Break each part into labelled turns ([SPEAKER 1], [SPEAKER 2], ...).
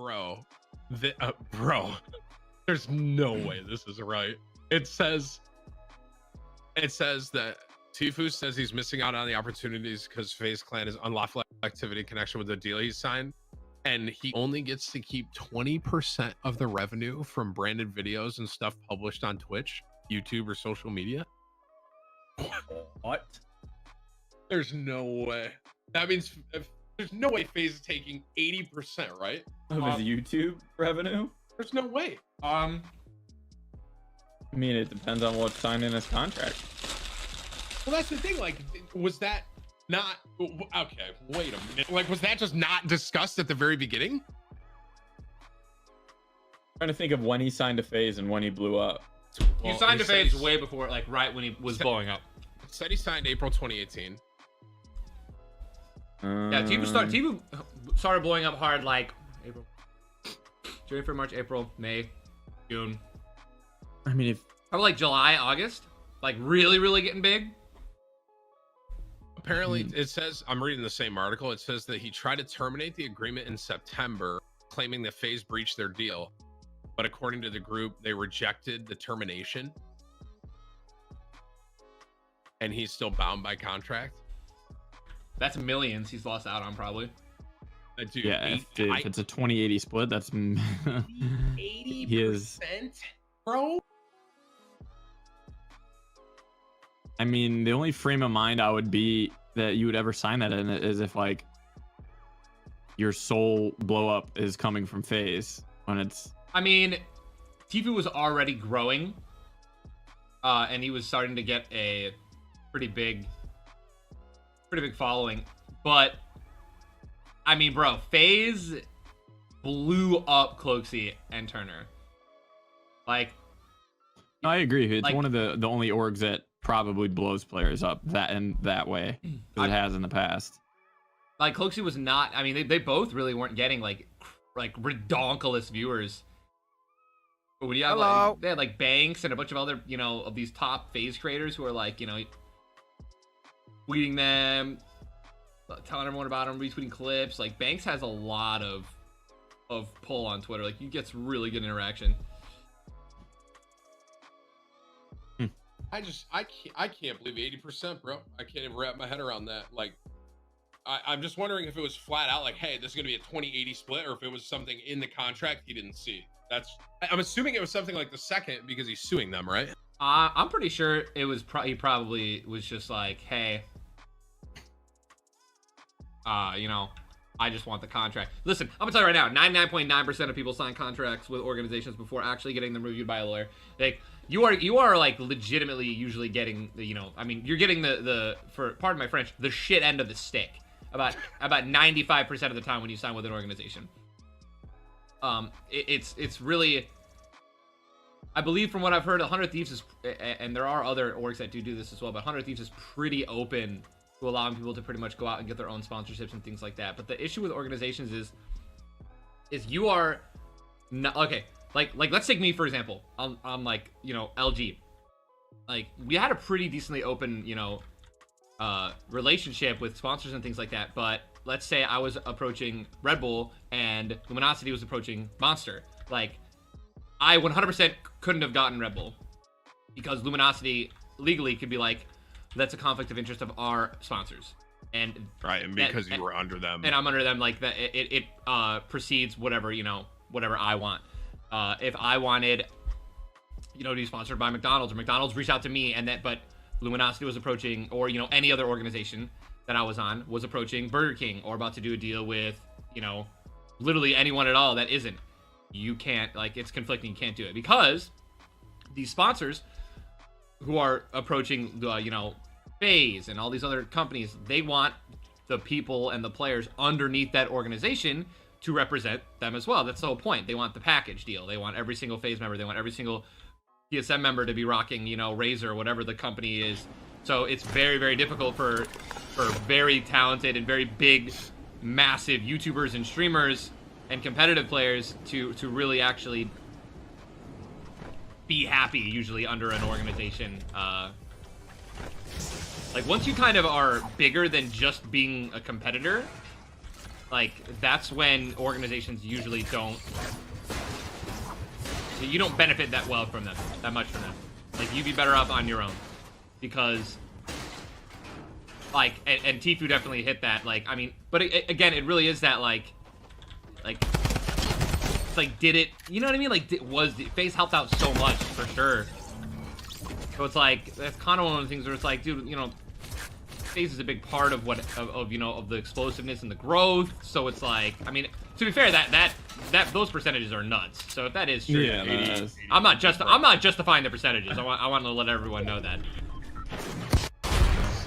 [SPEAKER 1] bro, bro, there's no way this is right. It says that Tfue says he's missing out on the opportunities because FaZe Clan is unlawful activity in connection with the deal he signed, and he only gets to keep 20% of the revenue from branded videos and stuff published on Twitch, YouTube, or social media.
[SPEAKER 2] What?
[SPEAKER 1] There's no way. That means there's no way FaZe is taking 80%, right?
[SPEAKER 2] Of his YouTube revenue?
[SPEAKER 1] There's no way.
[SPEAKER 2] I mean, it depends on what's signed in his contract.
[SPEAKER 1] Well, that's the thing. Like, was that not okay? Wait a minute. Like, was that just not discussed at the very beginning?
[SPEAKER 2] I'm trying to think of when he signed to FaZe and when he blew up.
[SPEAKER 3] He signed to FaZe way before, like right when he was blowing up.
[SPEAKER 1] Said he signed April 2018.
[SPEAKER 3] Yeah, Tfue started blowing up hard like April, January, February, March, April, May, June.
[SPEAKER 2] I mean,
[SPEAKER 3] Probably like July, August, like really getting big.
[SPEAKER 1] Apparently, it says, I'm reading the same article. It says that he tried to terminate the agreement in September, claiming that FaZe breached their deal. But according to the group, they rejected the termination. And he's still bound by contract.
[SPEAKER 3] That's millions he's lost out on, probably.
[SPEAKER 1] Dude,
[SPEAKER 4] Yeah, if it's a 20-80 split, that's
[SPEAKER 1] 80%,
[SPEAKER 4] he is.
[SPEAKER 1] Bro.
[SPEAKER 4] I mean, the only frame of mind I would be that you would ever sign that in is if like your sole blow up is coming from FaZe when it's.
[SPEAKER 3] I mean, Tfue was already growing, and he was starting to get a pretty big following. But I mean, bro, FaZe blew up cloakzy and Turner. Like,
[SPEAKER 4] I agree. It's
[SPEAKER 3] like,
[SPEAKER 4] one of the only orgs that probably blows players up that way, because it has in the past.
[SPEAKER 3] Like, cloakzy was not. I mean, they both really weren't getting like redonkulous viewers. But when you have like, they had like Banks and a bunch of other, you know, of these top FaZe creators who are like, you know, tweeting them, telling everyone about them, retweeting clips. Like, Banks has a lot of pull on Twitter. Like, he gets really good interaction.
[SPEAKER 1] I can't believe 80%, bro. I can't even wrap my head around that. Like, I'm just wondering if it was flat out like, hey, this is gonna be a 20-80 split, or if it was something in the contract he didn't see. I'm assuming it was something like the second, because he's suing them, right?
[SPEAKER 3] I'm pretty sure it was he probably was just like, hey, you know, I just want the contract. Listen, I'm gonna tell you right now, 99.9% of people sign contracts with organizations before actually getting them reviewed by a lawyer. Like, you are like legitimately usually getting the, you know, I mean, you're getting the for pardon my French, the shit end of the stick about 95% of the time when you sign with an organization. It's really, I believe from what I've heard, 100 Thieves is, and there are other orgs that do this as well, but 100 Thieves is pretty open to allowing people to pretty much go out and get their own sponsorships and things like that. But the issue with organizations is you are not, okay. Like let's take me for example. I'm like, you know, LG. Like, we had a pretty decently open, you know, relationship with sponsors and things like that. But let's say I was approaching Red Bull and Luminosity was approaching Monster. Like, I 100% couldn't have gotten Red Bull because Luminosity legally could be like, that's a conflict of interest of our sponsors. And
[SPEAKER 1] right, and because you were under them,
[SPEAKER 3] and I'm under them, like that, it precedes whatever, you know, whatever I want. If I wanted, you know, to be sponsored by McDonald's, or McDonald's reached out to me, and that, but Luminosity was approaching, or, you know, any other organization that I was on was approaching Burger King, or about to do a deal with, you know, literally anyone at all that isn't, you can't, like, it's conflicting, you can't do it, because these sponsors who are approaching the, you know, FaZe and all these other companies, they want the people and the players underneath that organization to represent them as well. That's the whole point. They want the package deal. They want every single FaZe member. They want every single TSM member to be rocking, you know, Razer, whatever the company is. So it's very difficult for very talented and very big, massive YouTubers and streamers and competitive players to really actually be happy, usually under an organization. Like, once you kind of are bigger than just being a competitor, like that's when organizations usually don't. You don't benefit that much from them. Like you'd be better off on your own, because like and Tfue definitely hit that. Like I mean, but again, it really is that like it's like did it? You know what I mean? Like FaZe helped out so much for sure. So it's like that's kind of one of the things where it's like, dude, you know, FaZe is a big part of you know of the explosiveness and the growth. So it's like, I mean, to be fair, that those percentages are nuts. So if that is true,
[SPEAKER 4] Yeah,
[SPEAKER 3] 80, I'm not justifying the percentages. I want to let everyone know that.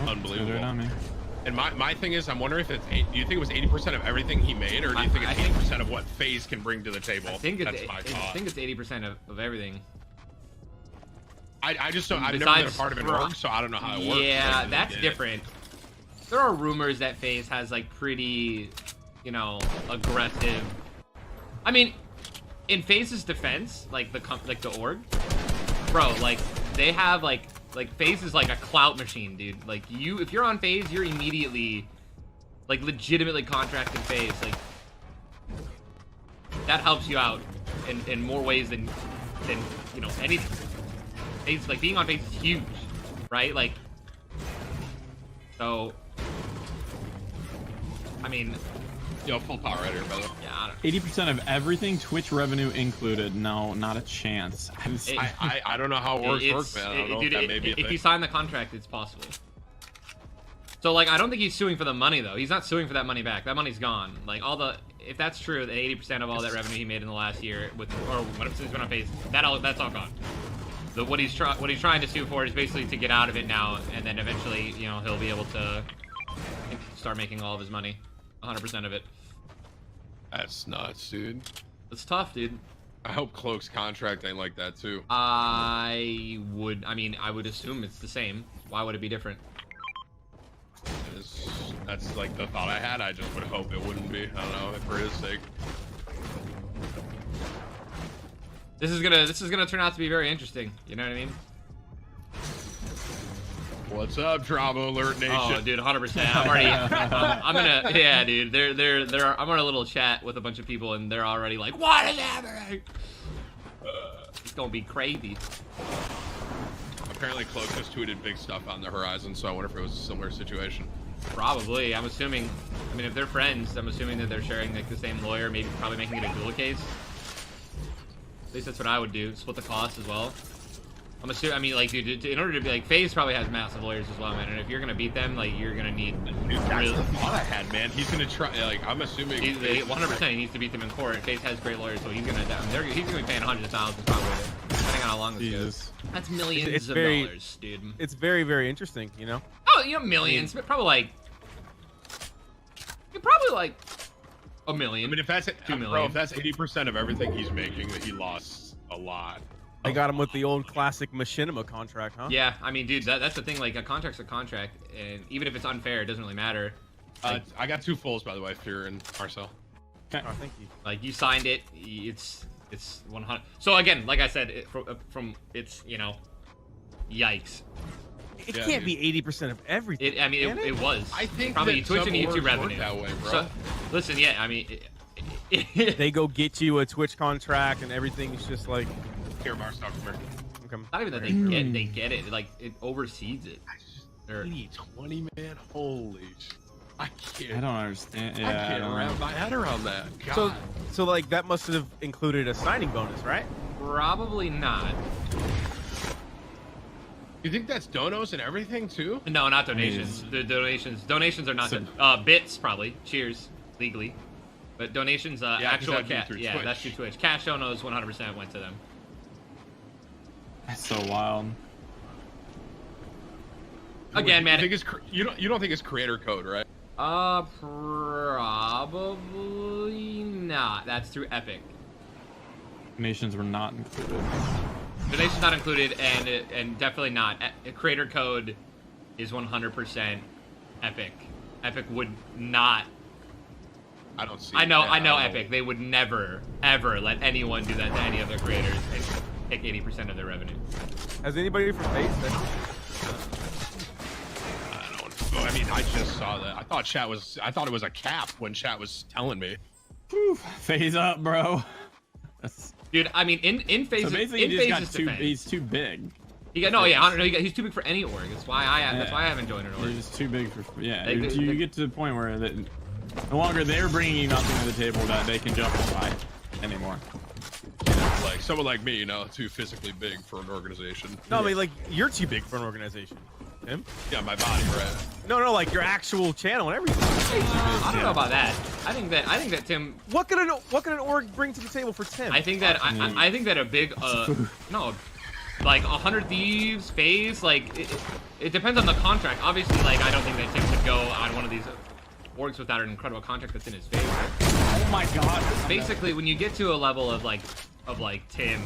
[SPEAKER 1] Unbelievable.
[SPEAKER 4] Not me.
[SPEAKER 1] And my thing is, I'm wondering if it's do you think it was 80% of everything he made, or do you think it's 80% of what FaZe can bring to the table?
[SPEAKER 3] I think it's
[SPEAKER 1] That's my thought.
[SPEAKER 3] I think it's 80% of everything.
[SPEAKER 1] I just don't. I've never been a part of an org, so I don't know how it works.
[SPEAKER 3] Yeah,
[SPEAKER 1] like,
[SPEAKER 3] that's different. There are rumors that FaZe has like pretty, you know, aggressive. I mean, in FaZe's defense, like the org, bro, like they have like FaZe is like a clout machine, dude. Like if you're on FaZe, you're immediately like legitimately contracted FaZe. Like that helps you out in more ways than you know any. FaZe, like being on FaZe is huge, right? Like, so I mean,
[SPEAKER 1] yo, full power right here, brother.
[SPEAKER 3] Yeah, I don't know.
[SPEAKER 4] 80% of everything, Twitch revenue included. No, not a chance.
[SPEAKER 1] I don't know how it works, man. I don't know if that may be a thing.
[SPEAKER 3] If you sign the contract, it's possible. So like, I don't think he's suing for the money though. He's not suing for that money back. That money's gone. Like if that's true, that 80% of all that revenue he made in the last year since he's been on FaZe, that's all gone. What he's trying to sue for is basically to get out of it now, and then eventually, you know, he'll be able to start making all of his money, 100% of it.
[SPEAKER 1] That's nuts, dude.
[SPEAKER 3] It's tough, dude.
[SPEAKER 1] I hope Cloak's contract ain't like that too.
[SPEAKER 3] I would assume it's the same. Why would it be different?
[SPEAKER 1] That's like the thought I had. I just would hope it wouldn't be. I don't know, for his sake.
[SPEAKER 3] This is gonna turn out to be very interesting. You know what I mean?
[SPEAKER 1] What's up, Drama Alert Nation?
[SPEAKER 3] Oh, dude, 100%. I'm already. I'm gonna. Yeah, dude. I'm on a little chat with a bunch of people, and they're already like, "What is happening?" It's gonna be crazy.
[SPEAKER 1] Apparently, Cloak just tweeted big stuff on the horizon, so I wonder if it was a similar situation.
[SPEAKER 3] Probably. I'm assuming. I mean, if they're friends, I'm assuming that they're sharing like the same lawyer, maybe probably making it a dual case. At least that's what I would do. Split the cost as well. I'm assuming. I mean, like, dude, in order to be like, FaZe probably has massive lawyers as well, man. And if you're gonna beat them, like, you're gonna need.
[SPEAKER 1] Dude, that's the thought I had, man. He's gonna try. Like, I'm assuming.
[SPEAKER 3] 100%. He needs to beat them in court. FaZe has great lawyers, so he's gonna. He's gonna be paying hundreds of thousands probably, depending on how long this goes. That's millions of dollars, dude.
[SPEAKER 5] It's very, very interesting, you know.
[SPEAKER 3] Oh, you know, millions. But probably like. You're probably like. A million.
[SPEAKER 1] I mean, if that's
[SPEAKER 3] 2 million.
[SPEAKER 1] Bro, if that's 80% of everything he's making, that he lost a lot.
[SPEAKER 5] I got him with the old classic machinima contract, huh?
[SPEAKER 3] Yeah, I mean, dude, that's the thing. Like, a contract's a contract, and even if it's unfair, it doesn't really matter. Like,
[SPEAKER 1] I got 2 fulls, by the way, Fear and Marcel.
[SPEAKER 5] Okay. Oh, thank you.
[SPEAKER 3] Like, you signed it. It's 100. So again, like I said, from it's, you know, yikes.
[SPEAKER 5] It can't be 80% of everything.
[SPEAKER 3] I mean, it was.
[SPEAKER 1] I think
[SPEAKER 3] probably
[SPEAKER 1] that
[SPEAKER 3] Twitch and
[SPEAKER 1] some
[SPEAKER 3] YouTube
[SPEAKER 1] orgs
[SPEAKER 3] revenue.
[SPEAKER 1] work that way, bro.
[SPEAKER 3] So, listen, yeah, I mean,
[SPEAKER 5] They go get you a Twitch contract and everything's just like.
[SPEAKER 1] Here, Marcel, come here.
[SPEAKER 5] Okay.
[SPEAKER 3] not even that they get it. Like, it oversees it.
[SPEAKER 1] 80-20, man. Holy sh! I can't.
[SPEAKER 4] I don't understand. Yeah,
[SPEAKER 1] I can't wrap my head around that. God.
[SPEAKER 5] So like that must have included a signing bonus, right?
[SPEAKER 3] Probably not.
[SPEAKER 1] You think that's donos and everything too?
[SPEAKER 3] No, not donations. The donations are not bits probably. Cheers, legally. But donations, actual cash. Yeah,
[SPEAKER 1] Twitch.
[SPEAKER 3] that's through Twitch. Cash donos 100% went to them.
[SPEAKER 4] That's so wild.
[SPEAKER 3] Again, man.
[SPEAKER 1] You don't think it's creator code, right?
[SPEAKER 3] Probably not. That's through Epic.
[SPEAKER 4] Nations were not included.
[SPEAKER 3] Donations not included, and definitely not. Creator code is 100% Epic. Epic would not.
[SPEAKER 1] I don't see.
[SPEAKER 3] I know Epic. They would never, ever let anyone do that to any of their creators and take 80% of their revenue.
[SPEAKER 5] Has anybody from FaZe said?
[SPEAKER 1] I don't I mean, I just saw that. I thought it was a cap when chat was telling me.
[SPEAKER 4] Whew, FaZe up, bro.
[SPEAKER 3] Dude, I mean, in FaZe,
[SPEAKER 4] So basically,
[SPEAKER 3] in
[SPEAKER 4] he just got
[SPEAKER 3] FaZe's
[SPEAKER 4] too.
[SPEAKER 3] defense,
[SPEAKER 4] He's too big.
[SPEAKER 3] he's too big for any org. That's why I haven't joined an org.
[SPEAKER 4] He's just too big for. Yeah,
[SPEAKER 3] Like,
[SPEAKER 4] you get to the point where no longer they're bringing nothing to the table that they can justify anymore.
[SPEAKER 1] Like someone like me, too physically big for an organization.
[SPEAKER 5] No, I mean, like, you're too big for an organization. Tim?
[SPEAKER 1] Yeah, my body, right?
[SPEAKER 5] No, like your actual channel and everything.
[SPEAKER 3] I don't know about that. I think that Tim.
[SPEAKER 5] What could an org bring to the table for Tim?
[SPEAKER 3] I think that I think that a big no, like 100 Thieves, FaZe, like it depends on the contract. Obviously, like I don't think that Tim could go on one of these orgs without an incredible contract that's in his favor.
[SPEAKER 4] Oh my god.
[SPEAKER 3] Basically, when you get to a level of like Tim,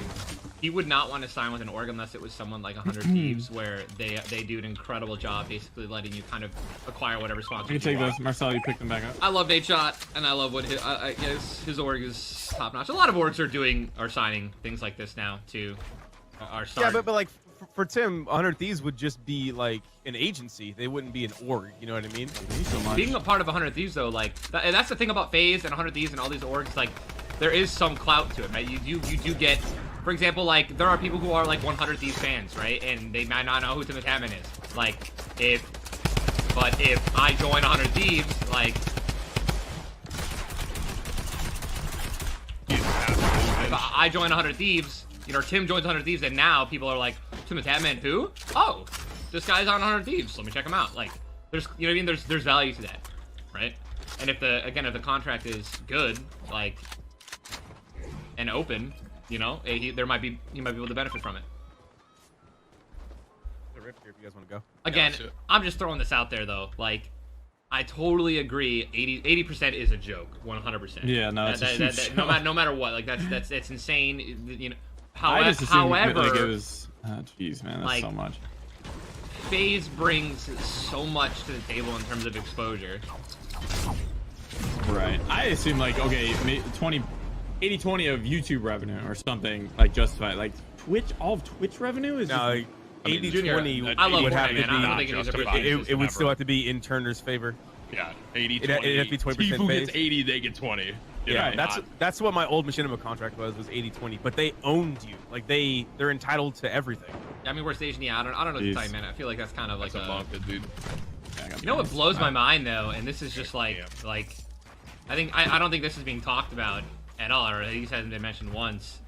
[SPEAKER 3] he would not want to sign with an org unless it was someone like 100 Thieves, where they do an incredible job, basically letting you kind of acquire whatever sponsor.
[SPEAKER 4] You take those, Marcel. You pick them back up.
[SPEAKER 3] I love Nate Shot, and I love what his org is top notch. A lot of orgs are signing things like this now too.
[SPEAKER 5] Yeah, but like for Tim, 100 Thieves would just be like an agency. They wouldn't be an org. You know what I mean?
[SPEAKER 4] So much.
[SPEAKER 3] Being a part of 100 Thieves though, like that's the thing about FaZe and 100 Thieves and all these orgs. Like there is some clout to it, right? You do get. For example, like, there are people who are, like, 100 Thieves fans, right? And they might not know who Tim the Tatman is. Like, if I join 100 Thieves, like... If I join 100 Thieves, or Tim joins 100 Thieves, and now people are like, Tim the Tatman, who? Oh, this guy's on 100 Thieves. Let me check him out. Like, there's, you know what I mean? There's value to that, right? And if the contract is good, like, and open... he might be able to benefit from it.
[SPEAKER 5] If you guys want to go.
[SPEAKER 3] Again, I'm just throwing this out there though. Like, I totally agree. 80% is a joke. 100%.
[SPEAKER 4] Yeah, no, that's
[SPEAKER 3] no matter what. Like that's insane. You know.
[SPEAKER 4] I just assumed,
[SPEAKER 3] However,
[SPEAKER 4] like, it was. Jeez, man, that's
[SPEAKER 3] like,
[SPEAKER 4] so much.
[SPEAKER 3] FaZe brings so much to the table in terms of exposure.
[SPEAKER 4] Right. I assume like okay, 80-20 of YouTube revenue or something like justified. Like Twitch, all of Twitch revenue is
[SPEAKER 5] No, like, 80-20
[SPEAKER 3] I love
[SPEAKER 5] would have
[SPEAKER 3] Fortnite,
[SPEAKER 5] to
[SPEAKER 3] man. I don't
[SPEAKER 5] be.
[SPEAKER 3] think it needs
[SPEAKER 5] It would still have to be in Turner's favor.
[SPEAKER 1] Yeah, 80,
[SPEAKER 5] It'd have to be 20%
[SPEAKER 1] Tfue
[SPEAKER 5] FaZe.
[SPEAKER 1] gets 80, they get 20.
[SPEAKER 5] Yeah, that's what my old Machinima contract was 80-20. But they owned you. Like they're entitled to everything.
[SPEAKER 3] I mean, we're stationed. Yeah, I don't know what to tell you, man. I feel like that's kind of like
[SPEAKER 1] That's a month, dude.
[SPEAKER 3] You know what blows my mind though, and this is just like I don't think this is being talked about at all, or at least hasn't been mentioned once.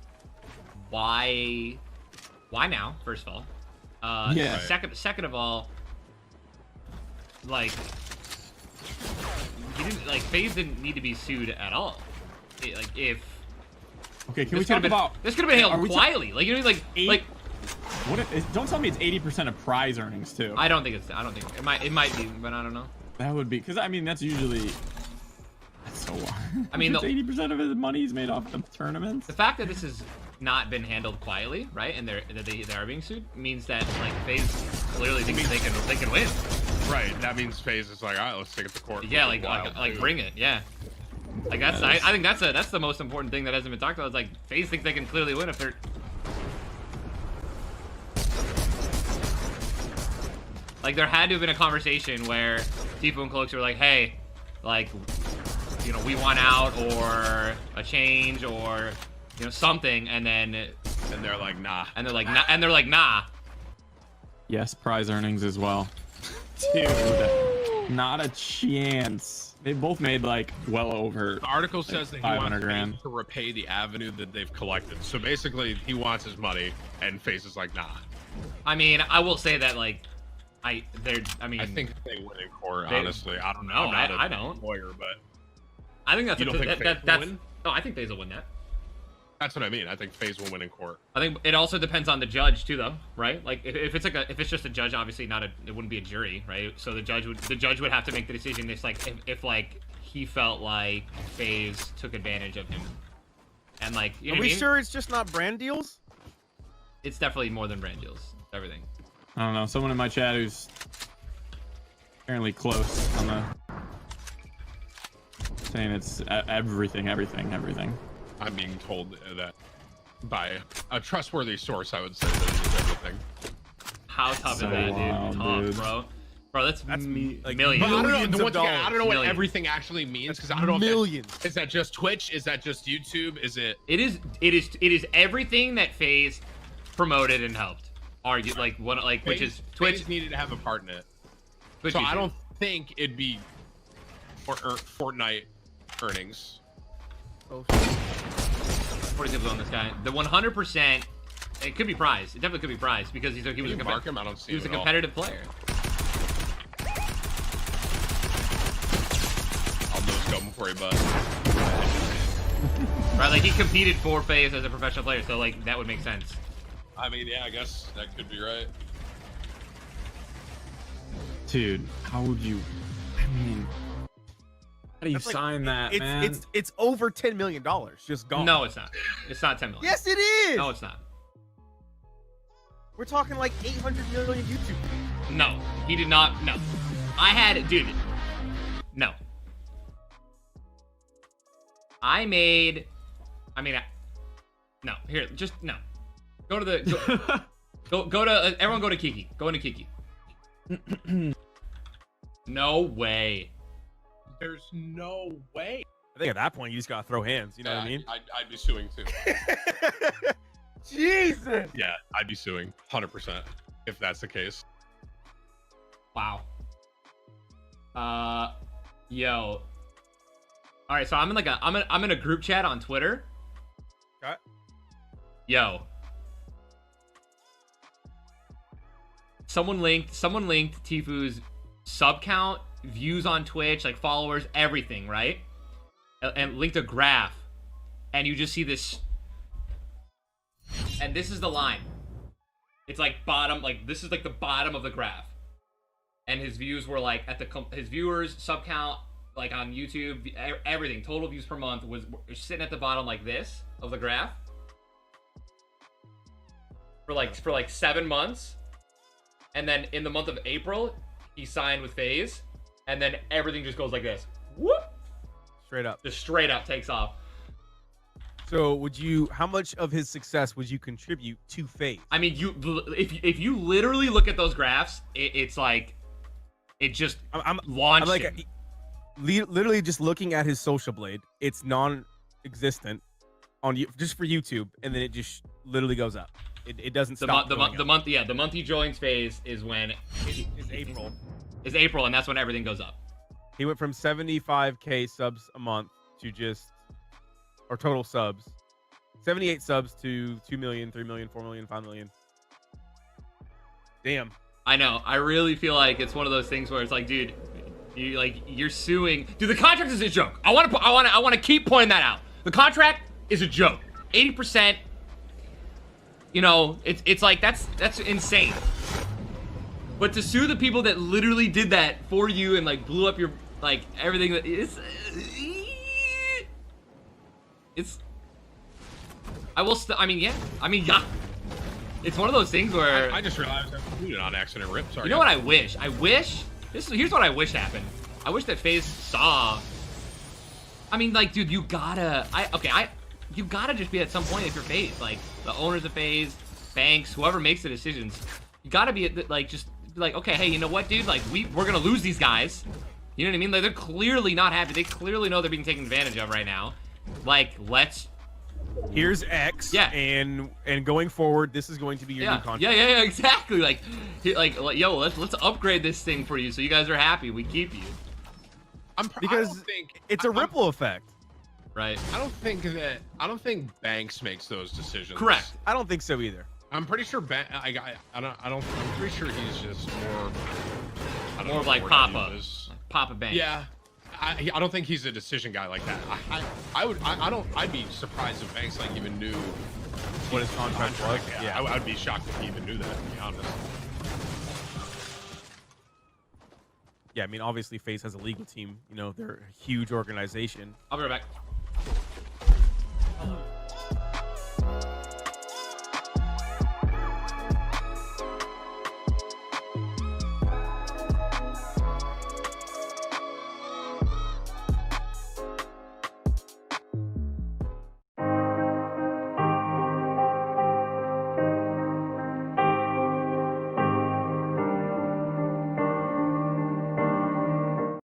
[SPEAKER 3] Why now? First of all,
[SPEAKER 4] Yeah.
[SPEAKER 3] Second of all, like FaZe didn't need to be sued at all.
[SPEAKER 4] Okay, can we talk about
[SPEAKER 3] this could have been
[SPEAKER 4] Are
[SPEAKER 3] handled
[SPEAKER 4] we
[SPEAKER 3] quietly? Like, you know, like
[SPEAKER 4] what? Don't tell me it's 80% of prize earnings too.
[SPEAKER 3] I don't think it might be, but I don't know.
[SPEAKER 4] That would be because I mean that's usually. That's so wild.
[SPEAKER 3] I mean,
[SPEAKER 4] 80% of his money is made off the tournaments.
[SPEAKER 3] The fact that this has not been handled quietly, right, and they are being sued, means that like FaZe clearly thinks they can win.
[SPEAKER 1] Right, that means FaZe is like, all right, let's take it to court.
[SPEAKER 3] Yeah, like bring it, yeah. Like that's I think that's the most important thing that hasn't been talked about. Is like FaZe thinks they can clearly win if they're. Like there had to have been a conversation where Tfue and cloakzy were like, hey, like, you know, we want out or a change or, you know, something, and
[SPEAKER 1] they're like, nah.
[SPEAKER 3] And they're like, nah.
[SPEAKER 4] Yes, prize earnings as well. Dude, not a chance. They both made like well over.
[SPEAKER 1] The article says that he wants
[SPEAKER 4] grand
[SPEAKER 1] to repay the avenue that they've collected. So basically, he wants his money, and FaZe is like, nah.
[SPEAKER 3] I mean, I will say that like, I
[SPEAKER 1] think they win in court. Honestly, I don't know.
[SPEAKER 3] I don't.
[SPEAKER 1] Lawyer, but
[SPEAKER 3] I think that's
[SPEAKER 1] you don't think FaZe will win?
[SPEAKER 3] No, I think FaZe will win that.
[SPEAKER 1] That's what I mean. I think FaZe will win in court.
[SPEAKER 3] I think it also depends on the judge too, though, right? Like if it's just a judge, obviously it wouldn't be a jury, right? So the judge would have to make the decision. It's like if like he felt like FaZe took advantage of him, and like, you know
[SPEAKER 5] Are
[SPEAKER 3] what
[SPEAKER 5] we
[SPEAKER 3] I mean?
[SPEAKER 5] sure it's just not brand deals?
[SPEAKER 3] It's definitely more than brand deals. It's everything.
[SPEAKER 4] I don't know. Someone in my chat who's apparently close on the saying it's everything.
[SPEAKER 1] I'm being told that by a trustworthy source, I would say that it's everything.
[SPEAKER 3] How tough
[SPEAKER 4] So
[SPEAKER 3] is that, dude?
[SPEAKER 4] wild,
[SPEAKER 3] Tough,
[SPEAKER 4] dude.
[SPEAKER 3] bro. Bro, that's
[SPEAKER 5] like
[SPEAKER 3] millions.
[SPEAKER 1] But I don't know.
[SPEAKER 5] Millions of
[SPEAKER 1] Once again, I don't know what
[SPEAKER 3] dollars.
[SPEAKER 1] everything actually means because I don't know.
[SPEAKER 5] Millions.
[SPEAKER 1] Is that just Twitch? Is that just YouTube? Is it?
[SPEAKER 3] It is everything that FaZe promoted and helped. Argue like what like which is Twitch
[SPEAKER 1] FaZe needed to have a part in it.
[SPEAKER 3] Twitch
[SPEAKER 1] So
[SPEAKER 3] YouTube.
[SPEAKER 1] I don't think it'd be Fortnite earnings.
[SPEAKER 3] 40 tips on this guy. The 100%. It could be prize. It definitely could be prize because he was
[SPEAKER 1] Can
[SPEAKER 3] a
[SPEAKER 1] you mark him? I don't see
[SPEAKER 3] he was a
[SPEAKER 1] him at all.
[SPEAKER 3] competitive player.
[SPEAKER 1] I'll no scope him for you, bud.
[SPEAKER 3] Right, like he competed for FaZe as a professional player, so like that would make sense.
[SPEAKER 1] I mean, yeah, I guess that could be right.
[SPEAKER 4] Dude, how would you? I mean, how do you
[SPEAKER 5] That's like-
[SPEAKER 4] sign that,
[SPEAKER 5] it's,
[SPEAKER 4] man?
[SPEAKER 5] It's over $10 million just gone.
[SPEAKER 3] No, it's not. It's not 10 million.
[SPEAKER 5] Yes, it is.
[SPEAKER 3] No, it's not.
[SPEAKER 5] We're talking like 800 million YouTube.
[SPEAKER 3] No, he did not. No, I had, dude. No, I made. I mean, no. Here, just no. Go to the. Go to. Everyone, go to Kiki. Go into Kiki. No way.
[SPEAKER 1] There's no way.
[SPEAKER 5] I think at that point you just gotta throw hands. You know what I mean?
[SPEAKER 1] I'd be suing too.
[SPEAKER 5] Jesus.
[SPEAKER 1] Yeah, I'd be suing 100% if that's the case.
[SPEAKER 3] Wow. Yo. All right, so I'm in like I'm in a group chat on Twitter.
[SPEAKER 5] Okay.
[SPEAKER 3] Yo. Someone linked Tfue's sub count, views on Twitch, like followers, everything, right? And linked a graph, and you just see this, and this is the line. It's like bottom, like this is like the bottom of the graph, and his views were like at his viewers sub count, like on YouTube, everything, total views per month was sitting at the bottom like this of the graph for like 7 months. And then in the month of April, he signed with FaZe, and then everything just goes like this. Whoop!
[SPEAKER 5] Straight up.
[SPEAKER 3] Just straight up takes off.
[SPEAKER 5] So how much of his success would you contribute to FaZe?
[SPEAKER 3] I mean, if you literally look at those graphs, it's like it just launched.
[SPEAKER 5] I'm like
[SPEAKER 3] him.
[SPEAKER 5] literally just looking at his social blade. It's non-existent on just for YouTube, and then it just literally goes up. It doesn't stop.
[SPEAKER 3] The month he joins FaZe is when
[SPEAKER 5] is April.
[SPEAKER 3] Is April, and that's when everything goes up.
[SPEAKER 5] He went from 75K subs a month to or total subs, 78 subs to 2 million, 3 million, 4 million, 5 million. Damn.
[SPEAKER 3] I know. I really feel like it's one of those things where it's like, dude, you're suing. Dude, the contract is a joke. I want to keep pointing that out. The contract is a joke. 80%. You know, it's like that's insane. But to sue the people that literally did that for you and like blew up your like everything that is, it's. I mean, yeah. It's one of those things where
[SPEAKER 1] I just realized I did it on accident. Rip. Sorry.
[SPEAKER 3] You know what I wish? Here's what I wish happened. I wish that FaZe saw. I mean, like, dude, you gotta just be at some point if you're FaZe, like the owners of FaZe, banks, whoever makes the decisions, you gotta be like just be like, okay, hey, you know what, dude? Like we're gonna lose these guys. You know what I mean? Like they're clearly not happy. They clearly know they're being taken advantage of right now. Like
[SPEAKER 5] Here's X.
[SPEAKER 3] Yeah.
[SPEAKER 5] And going forward, this is going to be your new contract.
[SPEAKER 3] Yeah, exactly. Like yo, let's upgrade this thing for you so you guys are happy. We keep you.
[SPEAKER 5] Because it's a ripple effect.
[SPEAKER 3] Right.
[SPEAKER 1] I don't think Banks makes those decisions.
[SPEAKER 3] Correct.
[SPEAKER 5] I don't think so either.
[SPEAKER 1] I'm pretty sure I'm pretty sure he's just more. I don't know
[SPEAKER 3] More of
[SPEAKER 1] what
[SPEAKER 3] like
[SPEAKER 1] word I'd
[SPEAKER 3] Papa.
[SPEAKER 1] use.
[SPEAKER 3] Papa Banks.
[SPEAKER 1] Yeah. I don't think he's a decision guy like that. I'd be surprised if Banks like even knew
[SPEAKER 5] What his contract was.
[SPEAKER 1] Yeah. I'd be shocked if he even knew that, to be honest.
[SPEAKER 5] Yeah, I mean, obviously, FaZe has a legal team. You know, they're a huge organization.
[SPEAKER 3] I'll be right back.